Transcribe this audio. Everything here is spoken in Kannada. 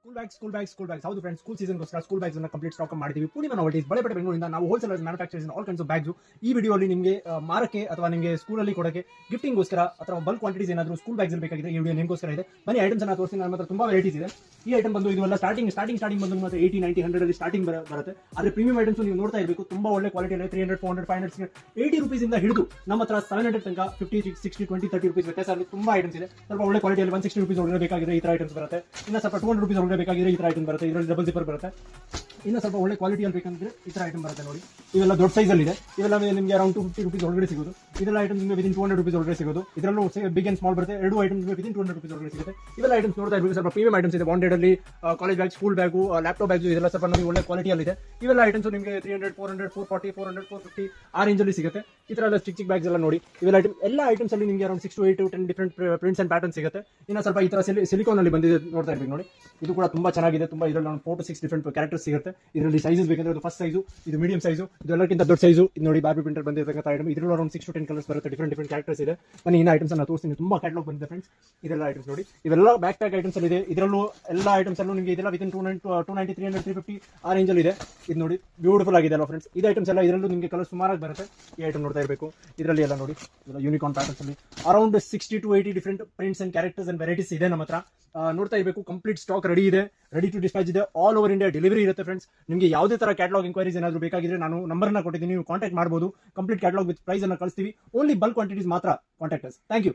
ಸ್ಕೂಲ್ ಬ್ಯಾಗ್ಸ್ ಹೌದು ಫ್ರೆಂಡ್ಸ್, ಸ್ಕೂಲ್ ಸೀಸನ್ಗೋಸ್ಕರ ಸ್ಕೂಲ್ ಬ್ಯಾಗ್ಸ್ ಅನ್ನ ಕಂಪ್ಲೀಟ್ ಸ್ಟಾಕ್ ಮಾಡಿದ್ದೀವಿ. ಪೂರ್ಣಿಮಾ ನಾವೆಲ್ಟೀಸ್ ಬಳೆಪೇಟೆ ಬೆಂಗಳೂರಿಂದ ನಾವು wholesalers manufacturers all kinds of bags. ಈ ವಿಡಿಯೋಲಿ ನಿಮಗೆ ಮಾರಕ್ಕೆ ಅಥವಾ ನಿಮಗೆ ಸ್ಕೂಲಲ್ಲಿ ಕೊಡಕ್ಕೆ ಗಿಫ್ಟಿಂಗ್ಗೋಸ್ಕರ ಅಥವಾ ಬಲ್ಕ್ ಕ್ವಾಂಟಿಟೀಸ್ ಏನಾದರೂ ಸ್ಕೂಲ್ ಬ್ಯಾಗ್ಸ್ ಬೇಕಾಗಿದೆ ಈ ವಿಡಿಯೋ ನಿಮಗೋಸ್ಕರ ಇದೆ. ಬನ್ನಿ ಐಟಮ್ಸ್ ಅನ್ನ ತೋರಿಸಿ. ನನ್ನ ಹತ್ರ ತುಂಬಾ ವೆರೈಟೀಸ್ ಇದೆ. ಈ ಐಟಮ್ ಬಂದು ಇದೆಲ್ಲ ಸ್ಟಾರ್ಟಿಂಗ್ ಬಂದು ಮತ್ತೆ 80, 90, 100 ಅಲ್ಲಿ ಸ್ಟಾರ್ಟಿಂಗ್ ಬರುತ್ತೆ. ಆದರೆ ಪ್ರೀಮಿಯಂ ಐಟಮ್ಸ್ ನೀವು ನೋಡ್ತಾ ಇರಬೇಕು, ತುಂಬಾ ಒಳ್ಳೆ ಕ್ವಾಲಿಟಿ ಇದೆ. 300, 400, 500, 80 ರೂಪೀಸ್ ಇಂದ ಹಿಡಿದು ನಮ್ಮ ಹತ್ರ 700 ತನಕ 50, 60, 20, 30 ರೂಪೀಸ್ ವ್ಯತ್ಯಾಸದಲ್ಲಿ ತುಂಬಾ ಐಟಮ್ಸ್ ಇದೆ. ಸ್ವಲ್ಪ ಒಳ್ಳೆ ಕ್ವಾಲಿಟಿಯಲ್ಲಿ 160 ರೂಪೀಸ್ ಒಳಗಡೆ ಬೇಕಾಗಿದೆ ಈ ತರ ಐಟಮ್ಸ್ ಬರುತ್ತೆ. ಇನ್ನು ಸ್ವಲ್ಪ 200 ರೂಪೀಸ್ ಒಳಗಡೆ ಬೇಕಾಗಿದೆ ಈ ತರ ಐಟಮ್ ಬರುತ್ತೆ. ಇದರಲ್ಲಿ ಡಬಲ್ ಜಿಪ್ಪರ್ ಬರುತ್ತೆ. ಇನ್ನು ಸ್ವಲ್ಪ ಒಳ್ಳೆ ಕ್ವಾಲಿಟಿಯಲ್ಲಿ ಬೇಕಂದ್ರೆ ಈ ತರ ಐಟಮ್ ಬರುತ್ತೆ ನೋಡಿ. ಇವೆಲ್ಲ ದೊಡ್ಡ ಸೈಜ್ ಅಲ್ಲಿ ಇದೆ. ಇವೆಲ್ಲ ನಿಮಗೆ ಅರೌಂಡ್ 250 ರೂಪೀಸ್ ಒಳಗಡೆ ಸಿಗೋದು. ಇದೆಲ್ಲ ಐಟಮ್ ನಿಮಗೆ ವಿದಿನ್ 200 ರೂಪೀಸ್ ಒಳಗಡೆ ಸಿಗೋದು. ಇದರಲ್ಲೂ ಬಿಗ್ ಅಂಡ್ ಸ್ಮಾಲ್ ಬರುತ್ತೆ. ಎರಡು ಐಟಮ್ಸ್ ವಿದಿನ್ 200 ರೂಪೀಸ್ ಒಳಗಡೆ ಸಿಗುತ್ತೆ. ಇವೆಲ್ಲ ಐಟಮ್ಸ್ ನೋಡ್ತಾ ಇರಬೇಕು. ಸ್ವಲ್ಪ ಪ್ರೀಮಿಯಂ ಐಟಮ್ಸ್ ಇದೆ. ಬಾಂಡೆಡ್ ಅಲ್ಲಿ college bag, school bag, laptop bags ಇದೆಲ್ಲ ಸ್ವಲ್ಪ ನಮಗೆ ಒಳ್ಳೆ ಕ್ವಾಲಿಟಿಯಲ್ಲಿ ಇದೆ. ಇವೆಲ್ಲ ಐಟಮ್ಸ್ ನಿಮಗೆ 300, 400, 440, 400, 450 ಆ ರೇಂಜ್ ಅಲ್ಲಿ ಸಿಗುತ್ತೆ. ಈ ತರ ಎಲ್ಲ ಚಿಕ್ಕ ಬ್ಯಾಗ್ಸ್ ಎಲ್ಲ ನೋಡಿ. ಇವೆಲ್ಲ ಎಲ್ಲ ಐಟಮ್ಸ್ ಅಲ್ಲಿ ನಿಮಗೆ around 6 to 8 to 10 different prints and pattern ಸಿಗುತ್ತೆ. ಇನ್ನು ಸ್ವಲ್ಪ ಈ ತರ ಸಿಲಿಕಾನ್ ಅಲ್ಲಿ ಬಂದಿದೆ ನೋಡ್ತಾ ಇರ್ಬೇಕು ನೋಡಿ. ಇದು ಕೂಡ ತುಂಬಾ ಚೆನ್ನಾಗಿದೆ. ತುಂಬಾ ಇದರಲ್ಲಿ 4 to 6 ಡಿಫರೆಂಟ್ ಕ್ಯಾರೆಕ್ಟರ್ಸ್ ಸಿಗುತ್ತೆ. ಇದರಲ್ಲಿ ಸೈಜಸ್ ಬೇಕಂದ್ರೆ ಇದು ಫಸ್ಟ್ ಸೈಜು, ಇದು ಮೀಡಿಯಂ ಸೈಜು, ಇದು ಎಲ್ಲಕ್ಕಿಂತ ದೊಡ್ಡ ಸೈಜು. ಇದು ನೋಡಿ ಬಾರ್ಬಿ ಪ್ರಿಂಟರ್ ಬಂದಿರತಕ್ಕಂಥ ಐಟಮ್. ಇದರಲ್ಲಿ ಅರೌಂಡ್ 6 to 10 ಕಲರ್ಸ್ ಬರುತ್ತೆ. ಡಿಫರೆಂಟ್ ಕ್ಯಾರೆಕ್ಟರ್ಸ್ ಇದೆ. ನಾನು ಇನ್ನು ಐಟಮ್ಸ್ ಅನ್ನು ತೋರಿಸ್ತೀನಿ. ತುಂಬಾ ಕ್ಯಾಟಲಾಗ್ ಬಂದಿದೆ ಫ್ರೆಂಡ್ಸ್. ಇದೆಲ್ಲ ಐಟಮ್ಸ್ ನೋಡಿ. ಇವೆಲ್ಲ ಬ್ಯಾಕ್ ಪ್ಯಾಕ್ ಐಟಮ್ಸ್ ಅಲ್ಲಿ ಇದೆ. ಇದರಲ್ಲೂ ಎಲ್ಲ ಐಟಮ್ಸ್ ಅಲ್ಲೂ ನಿಮಗೆ ಇದೆಲ್ಲ ವಿದಿನ್ 290, 300, 350 ಆ ರೇಂಜ್ ಅಲ್ಲಿ ಇದೆ. ಇದು ನೋಡಿ ಬ್ಯೂಟಿಫುಲ್ ಆಗಿದೆ ಅಲ್ಲ ಫ್ರೆಂಡ್ಸ್. ಇದು ಐಟಮ್ಸ್ ಎಲ್ಲ ಇದರಲ್ಲೂ ನಿಮಗೆ ಕಲರ್ ಸುಮಾರಾಗಿ ಬರುತ್ತೆ. ಈ ಐಟಮ್ ನೋಡ್ತಾ ಇರಬೇಕು. ಇದರಲ್ಲಿ ಎಲ್ಲ ನೋಡಿ ಯೂನಿಕಾರ್ನ್ ಪ್ಯಾಟರ್ನ್ಸ್ ಅಲ್ಲಿ around 60 to 80 different prints and characters and varieties ಇದೆ ನಮ್ಮ ಹತ್ರ. ನೋಡ್ತಾ ಇರಬೇಕು. ಕಂಪ್ಲೀಟ್ ಸ್ಟಾಕ್ ರೆಡಿ ಇದೆ. ರೆಡಿ ಟು ಡಿಸ್ಪ್ಯಾಚ್ ಇದೆ. ಆಲ್ ಓವರ್ ಇಂಡಿಯಾ ಡೆಲಿವರಿ ಇರುತ್ತೆ ಫ್ರೆಂಡ್ಸ್. ನಿಮಗೆ ಯಾವುದೇ ತರ ಕ್ಯಾಟಲಾಗ್ ಇನ್ಕ್ವೈರೀಸ್ ಏನಾದರೂ ಬೇಕಾಗಿದ್ರೆ ನಾನು ನಂಬರ್ನ ಕೊಟ್ಟಿದ್ದೀನಿ, ನೀವು ಕಾಂಟ್ಯಾಕ್ಟ್ ಮಾಡಬಹುದು. ಕಂಪ್ಲೀಟ್ ಕ್ಯಾಟಲಾಗ್ ವಿತ್ ಪ್ರೈಸ್ ಅನ್ನು ಕಳಿಸ್ತೀವಿ. ಓನ್ಲಿ ಬಲ್ಕ್ ಕ್ವಾಂಟಿಟೀಸ್ ಮಾತ್ರ ಕಾಂಟ್ಯಾಕ್ಟ್ ಅಸ್. Thank you.